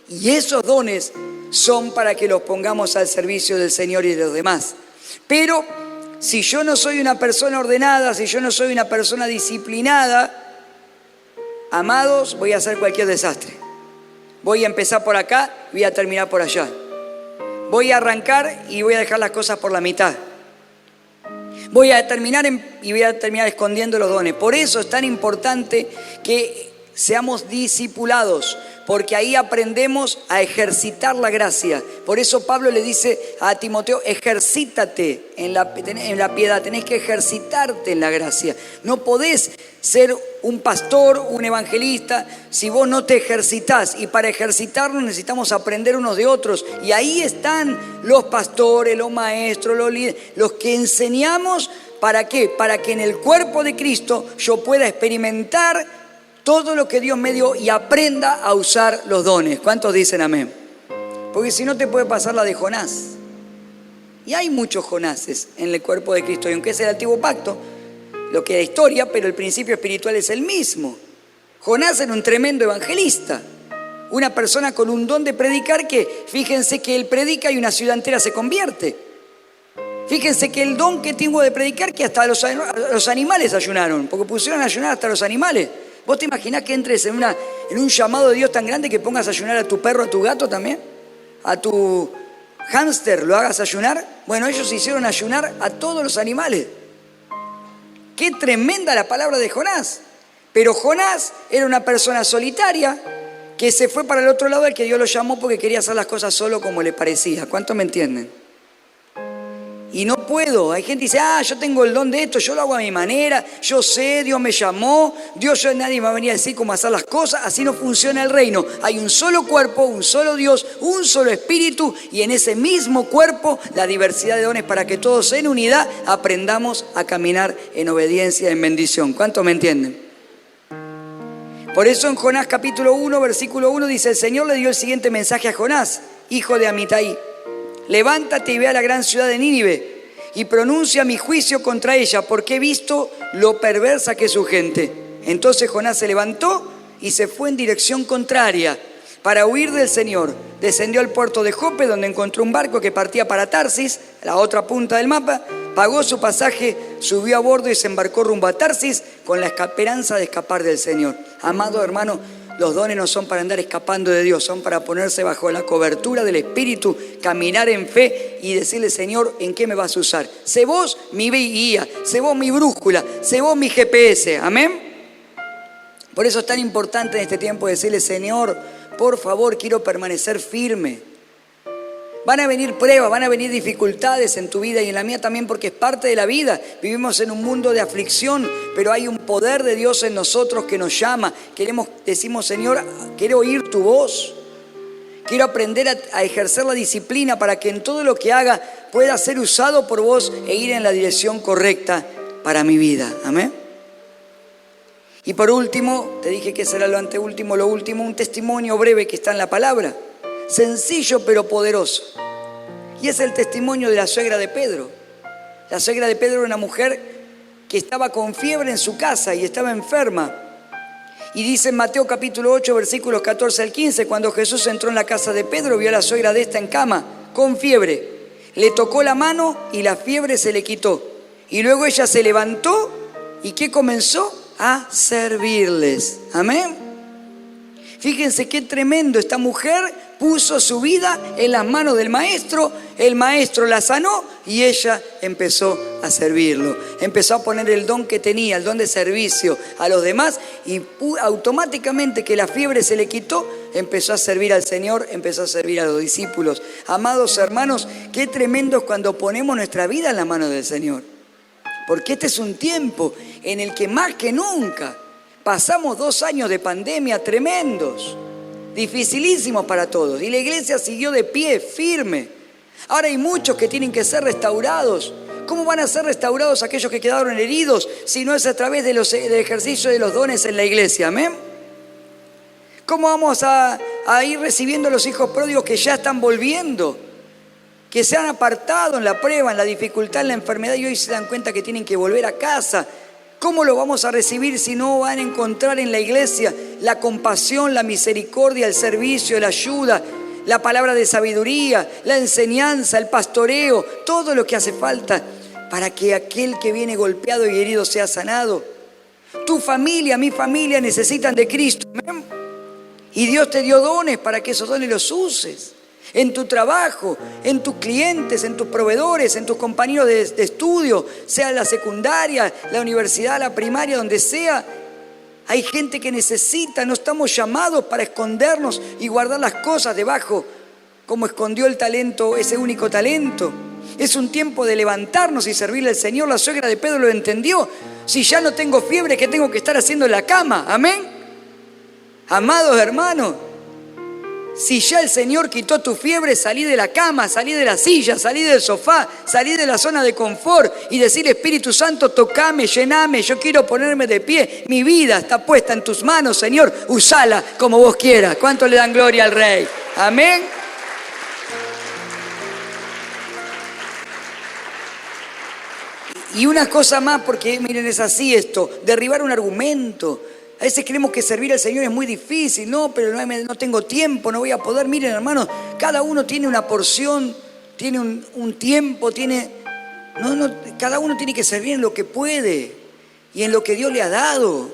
Y esos dones son para que los pongamos al servicio del Señor y de los demás. Pero si yo no soy una persona ordenada, si yo no soy una persona disciplinada, amados, voy a hacer cualquier desastre. Voy a empezar por acá, voy a terminar por allá. Voy a arrancar y voy a dejar las cosas por la mitad. Voy a terminar y voy a terminar escondiendo los dones. Por eso es tan importante que seamos discipulados, porque ahí aprendemos a ejercitar la gracia. Por eso Pablo le dice a Timoteo, ejercítate en la piedad, tenés que ejercitarte en la gracia. No podés ser un pastor, un evangelista, si vos no te ejercitás. Y para ejercitarnos necesitamos aprender unos de otros. Y ahí están los pastores, los maestros, los líderes, los que enseñamos. ¿Para qué? Para que en el cuerpo de Cristo yo pueda experimentar todo lo que Dios me dio y aprenda a usar los dones. ¿Cuántos dicen amén? Porque si no te puede pasar la de Jonás. Y hay muchos Jonases en el cuerpo de Cristo. Y aunque es el antiguo pacto, lo que era historia, pero el principio espiritual es el mismo. Jonás era un tremendo evangelista. Una persona con un don de predicar que, fíjense que él predica y una ciudad entera se convierte. Fíjense que el don que tengo de predicar, que hasta los animales ayunaron, porque pusieron a ayunar hasta los animales. ¿Vos te imaginás que entres en un llamado de Dios tan grande que pongas a ayunar a tu perro, a tu gato también? ¿A tu hámster lo hagas ayunar? Bueno, ellos hicieron ayunar a todos los animales. ¡Qué tremenda la palabra de Jonás! Pero Jonás era una persona solitaria que se fue para el otro lado al que Dios lo llamó porque quería hacer las cosas solo como le parecía. ¿Cuántos me entienden? Y no puedo. Hay gente que dice, yo tengo el don de esto, yo lo hago a mi manera, yo sé, Dios me llamó, nadie me va a venir a decir cómo hacer las cosas. Así no funciona el reino. Hay un solo cuerpo, un solo Dios, un solo espíritu, y en ese mismo cuerpo la diversidad de dones para que todos en unidad aprendamos a caminar en obediencia, en bendición. ¿Cuántos me entienden? Por eso en Jonás capítulo 1, versículo 1 dice, el Señor le dio el siguiente mensaje a Jonás, hijo de Amitai. Levántate y ve a la gran ciudad de Nínive y pronuncia mi juicio contra ella, porque he visto lo perversa que es su gente. Entonces Jonás se levantó y se fue en dirección contraria para huir del Señor. Descendió al puerto de Jope, donde encontró un barco que partía para Tarsis, la otra punta del mapa, pagó su pasaje, subió a bordo y se embarcó rumbo a Tarsis con la esperanza de escapar del Señor. Amado hermano, los dones no son para andar escapando de Dios, son para ponerse bajo la cobertura del Espíritu, caminar en fe y decirle, Señor, ¿en qué me vas a usar? Sé vos mi guía, sé vos mi brújula, sé vos mi GPS. Amén. Por eso es tan importante en este tiempo decirle, Señor, por favor, quiero permanecer firme. Van a venir pruebas, van a venir dificultades en tu vida y en la mía también, porque es parte de la vida. Vivimos en un mundo de aflicción, pero hay un poder de Dios en nosotros que nos llama. Decimos, Señor, quiero oír tu voz. Quiero aprender a ejercer la disciplina para que en todo lo que haga pueda ser usado por vos e ir en la dirección correcta para mi vida. Amén. Y por último, te dije que será lo anteúltimo, lo último, un testimonio breve que está en la palabra. Sencillo pero poderoso. Y es el testimonio de la suegra de Pedro. La suegra de Pedro era una mujer que estaba con fiebre en su casa y estaba enferma. Y dice en Mateo capítulo 8, versículos 14 al 15, cuando Jesús entró en la casa de Pedro, vio a la suegra de esta en cama, con fiebre. Le tocó la mano y la fiebre se le quitó. Y luego ella se levantó y ¿qué comenzó? A servirles. Amén. Fíjense qué tremendo, esta mujer puso su vida en las manos del maestro, el maestro la sanó y ella empezó a servirlo. Empezó a poner el don que tenía, el don de servicio a los demás y automáticamente que la fiebre se le quitó, empezó a servir al Señor, empezó a servir a los discípulos. Amados hermanos, qué tremendo es cuando ponemos nuestra vida en las manos del Señor. Porque este es un tiempo en el que más que nunca pasamos 2 años de pandemia tremendos, dificilísimos para todos. Y la iglesia siguió de pie, firme. Ahora hay muchos que tienen que ser restaurados. ¿Cómo van a ser restaurados aquellos que quedaron heridos si no es a través del ejercicio de los dones en la iglesia? Amén. ¿Cómo vamos a ir recibiendo a los hijos pródigos que ya están volviendo? Que se han apartado en la prueba, en la dificultad, en la enfermedad y hoy se dan cuenta que tienen que volver a casa. ¿Cómo lo vamos a recibir si no van a encontrar en la iglesia la compasión, la misericordia, el servicio, la ayuda, la palabra de sabiduría, la enseñanza, el pastoreo, todo lo que hace falta para que aquel que viene golpeado y herido sea sanado? Tu familia, mi familia necesitan de Cristo. ¿Amén? Y Dios te dio dones para que esos dones los uses. En tu trabajo, en tus clientes, en tus proveedores, en tus compañeros de estudio, sea la secundaria, la universidad, la primaria, donde sea. Hay gente que necesita, no estamos llamados para escondernos y guardar las cosas debajo, como escondió el talento, ese único talento. Es un tiempo de levantarnos y servirle al Señor. La suegra de Pedro lo entendió. Si ya no tengo fiebre, ¿qué tengo que estar haciendo en la cama? Amén. Amados hermanos, si ya el Señor quitó tu fiebre, salí de la cama, salí de la silla, salí del sofá, salí de la zona de confort y decir: Espíritu Santo, tocame, llename, yo quiero ponerme de pie. Mi vida está puesta en tus manos, Señor, usala como vos quieras. ¿Cuánto le dan gloria al Rey? Amén. Y una cosa más, porque miren, es así esto, derribar un argumento. A veces creemos que servir al Señor es muy difícil. No, pero no tengo tiempo, no voy a poder. Miren, hermanos, cada uno tiene una porción, tiene un tiempo, cada uno tiene que servir en lo que puede y en lo que Dios le ha dado.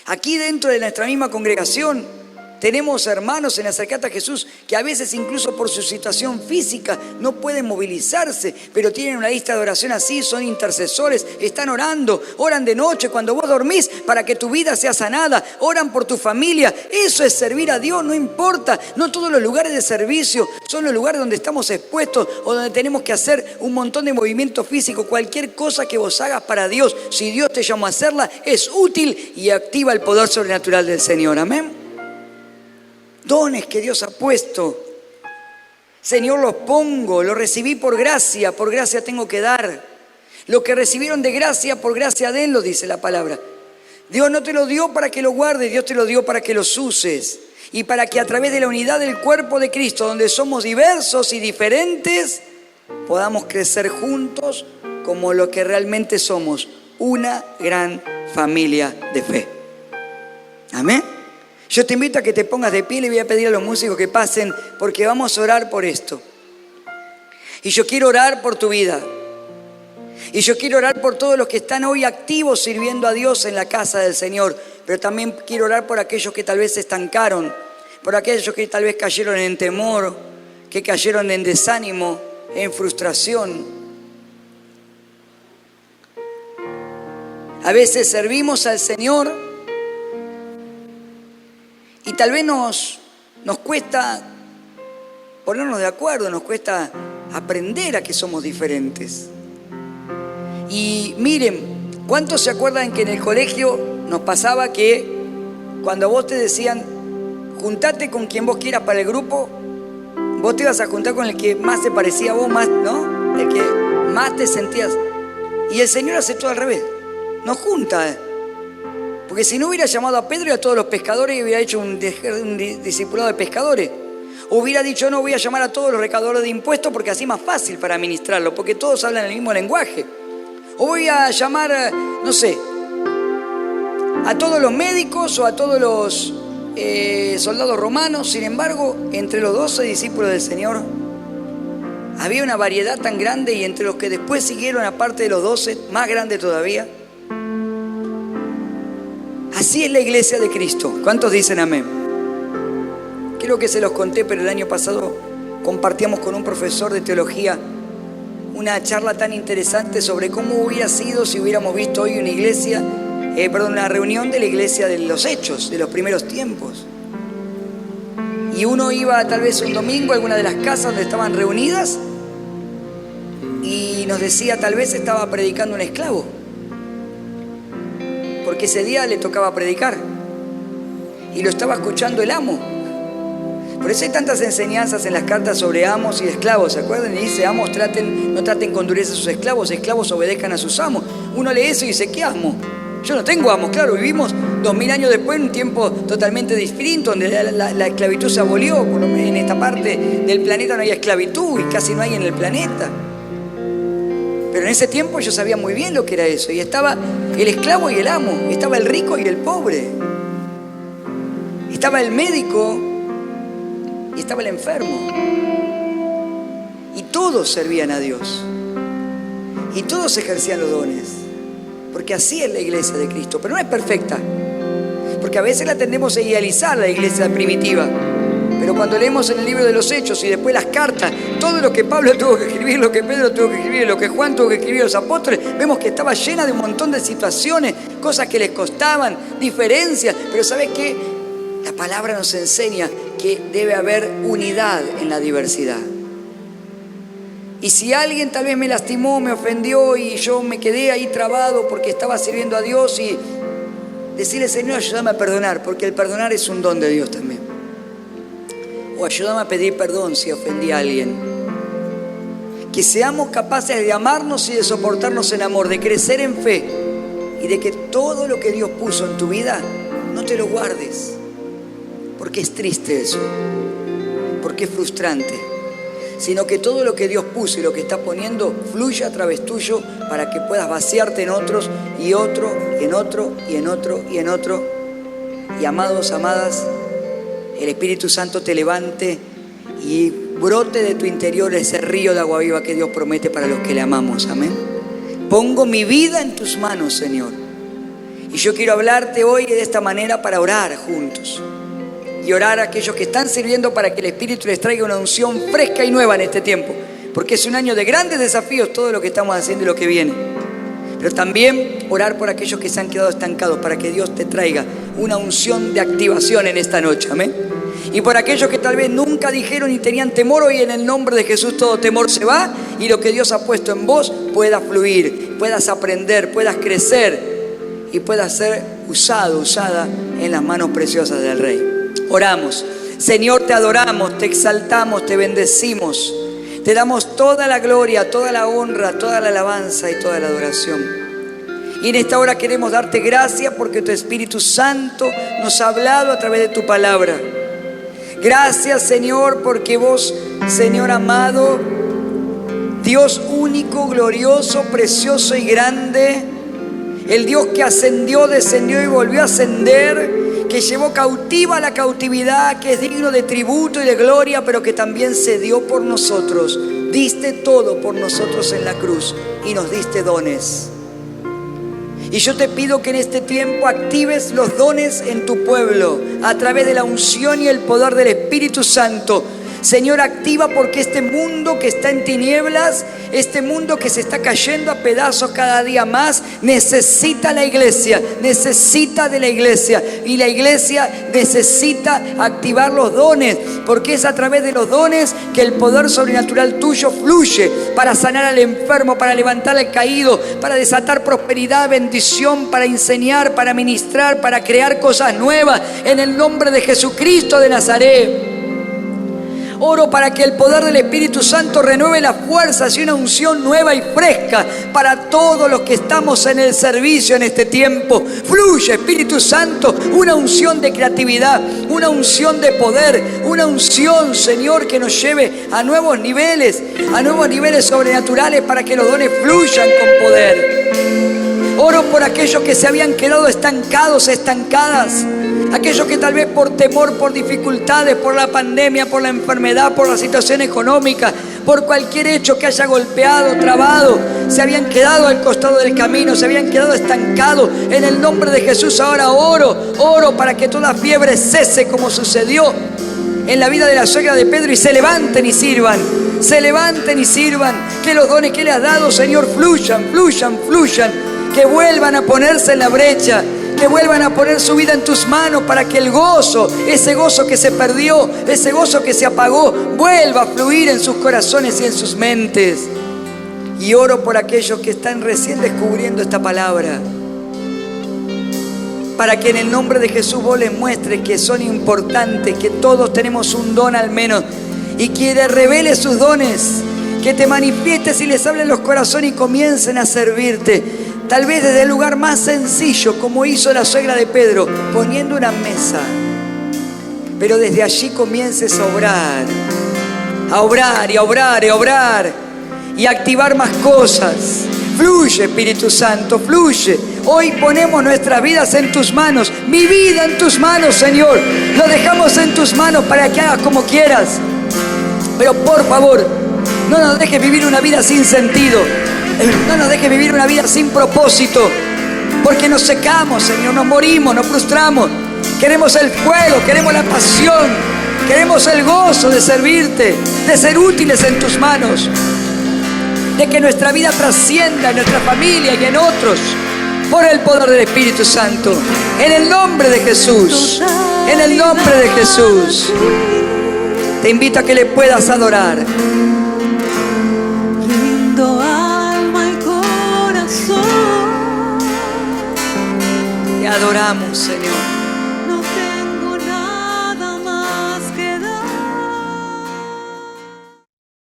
Aquí dentro de nuestra misma congregación tenemos hermanos en Acercate a Jesús que a veces incluso por su situación física no pueden movilizarse, pero tienen una lista de oración así, son intercesores, están orando, oran de noche cuando vos dormís para que tu vida sea sanada, oran por tu familia. Eso es servir a Dios, no importa. No todos los lugares de servicio son los lugares donde estamos expuestos o donde tenemos que hacer un montón de movimiento físico. Cualquier cosa que vos hagas para Dios, si Dios te llamó a hacerla, es útil y activa el poder sobrenatural del Señor. Amén. Dones que Dios ha puesto. Señor, los pongo, los recibí por gracia tengo que dar. Lo que recibieron de gracia, por gracia denlo, dice la palabra. Dios no te lo dio para que lo guardes, Dios te lo dio para que los uses. Y para que a través de la unidad del cuerpo de Cristo, donde somos diversos y diferentes, podamos crecer juntos como lo que realmente somos, una gran familia de fe. Amén. Yo te invito a que te pongas de pie y le voy a pedir a los músicos que pasen porque vamos a orar por esto. Y yo quiero orar por tu vida. Y yo quiero orar por todos los que están hoy activos sirviendo a Dios en la casa del Señor. Pero también quiero orar por aquellos que tal vez se estancaron, por aquellos que tal vez cayeron en temor, que cayeron en desánimo, en frustración. A veces servimos al Señor y tal vez nos cuesta ponernos de acuerdo, nos cuesta aprender a que somos diferentes. Y miren, ¿cuántos se acuerdan que en el colegio nos pasaba que cuando vos te decían juntate con quien vos quieras para el grupo, vos te ibas a juntar con el que más te parecía a vos, más, ¿no? El que más te sentías. Y el Señor hace todo al revés, nos junta. Porque si no hubiera llamado a Pedro y a todos los pescadores y hubiera hecho un discipulado de pescadores. Hubiera dicho: no, voy a llamar a todos los recaudadores de impuestos porque así es más fácil para administrarlo, porque todos hablan el mismo lenguaje. O voy a llamar, no sé, a todos los médicos o a todos los soldados romanos. Sin embargo, entre los 12 discípulos del Señor había una variedad tan grande, y entre los que después siguieron, aparte de los 12, más grande todavía. Así es la iglesia de Cristo. ¿Cuántos dicen amén? Creo que se los conté, pero el año pasado compartíamos con un profesor de teología una charla tan interesante sobre cómo hubiera sido si hubiéramos visto hoy una iglesia, una reunión de la iglesia de los Hechos, de los primeros tiempos. Y uno iba tal vez un domingo a alguna de las casas donde estaban reunidas y nos decía: tal vez estaba predicando un esclavo, porque ese día le tocaba predicar y lo estaba escuchando el amo. Por eso hay tantas enseñanzas en las cartas sobre amos y esclavos, ¿se acuerdan? Y dice: amos no traten con dureza a sus esclavos, esclavos obedezcan a sus amos. Uno lee eso y dice: ¿qué amo? Yo no tengo amos. Claro, vivimos 2000 años después en un tiempo totalmente distinto, donde la esclavitud se abolió. Por lo menos en esta parte del planeta no hay esclavitud y casi no hay en el planeta. Pero en ese tiempo yo sabía muy bien lo que era eso. Y estaba el esclavo y el amo. Estaba el rico y el pobre. Estaba el médico y estaba el enfermo. Y todos servían a Dios. Y todos ejercían los dones. Porque así es la iglesia de Cristo. Pero no es perfecta. Porque porque a veces la tendemos a idealizar, la iglesia primitiva. Pero cuando leemos en el libro de los Hechos y después las cartas, todo lo que Pablo tuvo que escribir, lo que Pedro tuvo que escribir, lo que Juan tuvo que escribir, los apóstoles, vemos que estaba llena de un montón de situaciones, cosas que les costaban, diferencias. Pero ¿sabes qué? La palabra nos enseña que debe haber unidad en la diversidad. Y si alguien tal vez me lastimó, me ofendió y yo me quedé ahí trabado porque estaba sirviendo a Dios, y decirle: Señor, ayúdame a perdonar, porque el perdonar es un don de Dios también. O ayúdame a pedir perdón si ofendí a alguien. Que seamos capaces de amarnos y de soportarnos en amor, de crecer en fe, y de que todo lo que Dios puso en tu vida no te lo guardes, porque es triste eso, porque es frustrante, sino que todo lo que Dios puso y lo que está poniendo fluya a través tuyo para que puedas vaciarte en otros y otro, y en otro, y en otro, y en otro. Y amados, amadas, el Espíritu Santo te levante y brote de tu interior ese río de agua viva que Dios promete para los que le amamos. Amén. Pongo mi vida en tus manos, Señor. Y yo quiero hablarte hoy de esta manera para orar juntos. Y orar a aquellos que están sirviendo para que el Espíritu les traiga una unción fresca y nueva en este tiempo. Porque es un año de grandes desafíos todo lo que estamos haciendo y lo que viene. Pero también orar por aquellos que se han quedado estancados para que Dios te traiga una unción de activación en esta noche. Amén. Y por aquellos que tal vez nunca dijeron y tenían temor, hoy en el nombre de Jesús todo temor se va y lo que Dios ha puesto en vos pueda fluir, puedas aprender, puedas crecer y puedas ser usada en las manos preciosas del Rey. Oramos. Señor, te adoramos, te exaltamos, te bendecimos. Te damos toda la gloria, toda la honra, toda la alabanza y toda la adoración. Y en esta hora queremos darte gracias porque tu Espíritu Santo nos ha hablado a través de tu palabra. Gracias, Señor, porque vos, Señor amado, Dios único, glorioso, precioso y grande, el Dios que ascendió, descendió y volvió a ascender, que llevó cautiva la cautividad, que es digno de tributo y de gloria, pero que también se dio por nosotros. Diste todo por nosotros en la cruz y nos diste dones. Y yo te pido que en este tiempo actives los dones en tu pueblo a través de la unción y el poder del Espíritu Santo. Señor, activa, porque este mundo que está en tinieblas, este mundo que se está cayendo a pedazos cada día más, necesita la iglesia, necesita de la iglesia. Y la iglesia necesita activar los dones, porque es a través de los dones que el poder sobrenatural tuyo fluye para sanar al enfermo, para levantar al caído, para desatar prosperidad, bendición, para enseñar, para ministrar, para crear cosas nuevas. En el nombre de Jesucristo de Nazaret. Oro para que el poder del Espíritu Santo renueve las fuerzas y una unción nueva y fresca para todos los que estamos en el servicio en este tiempo. Fluye, Espíritu Santo, una unción de creatividad, una unción de poder, una unción, Señor, que nos lleve a nuevos niveles sobrenaturales para que los dones fluyan con poder. Oro por aquellos que se habían quedado estancados, estancadas. Aquellos que tal vez por temor, por dificultades, por la pandemia, por la enfermedad, por la situación económica, por cualquier hecho que haya golpeado, trabado, se habían quedado al costado del camino, se habían quedado estancados. En el nombre de Jesús ahora oro para que toda fiebre cese, como sucedió en la vida de la suegra de Pedro, y se levanten y sirvan. Se levanten y sirvan. Que los dones que le has dado, Señor, fluyan. Que vuelvan a ponerse en la brecha, que vuelvan a poner su vida en tus manos para que el gozo, ese gozo que se perdió, ese gozo que se apagó, vuelva a fluir en sus corazones y en sus mentes. Y oro por aquellos que están recién descubriendo esta palabra, para que en el nombre de Jesús vos les muestres que son importantes, que todos tenemos un don al menos, y que les reveles sus dones, que te manifiestes y les hables los corazones y comiencen a servirte. Tal vez desde el lugar más sencillo, como hizo la suegra de Pedro, poniendo una mesa. Pero desde allí comiences a obrar y activar más cosas. Fluye, Espíritu Santo, fluye. Hoy ponemos nuestras vidas en tus manos, mi vida en tus manos, Señor. Lo dejamos en tus manos para que hagas como quieras. Pero por favor, no nos dejes vivir una vida sin sentido. No nos dejes vivir una vida sin propósito, porque nos secamos, Señor, nos morimos, nos frustramos. Queremos el fuego, queremos la pasión, queremos el gozo de servirte, de ser útiles en tus manos, de que nuestra vida trascienda en nuestra familia y en otros por el poder del Espíritu Santo. En el nombre de Jesús, en el nombre de Jesús, te invito a que le puedas adorar. Rindo alma y corazón. Te adoramos, Señor.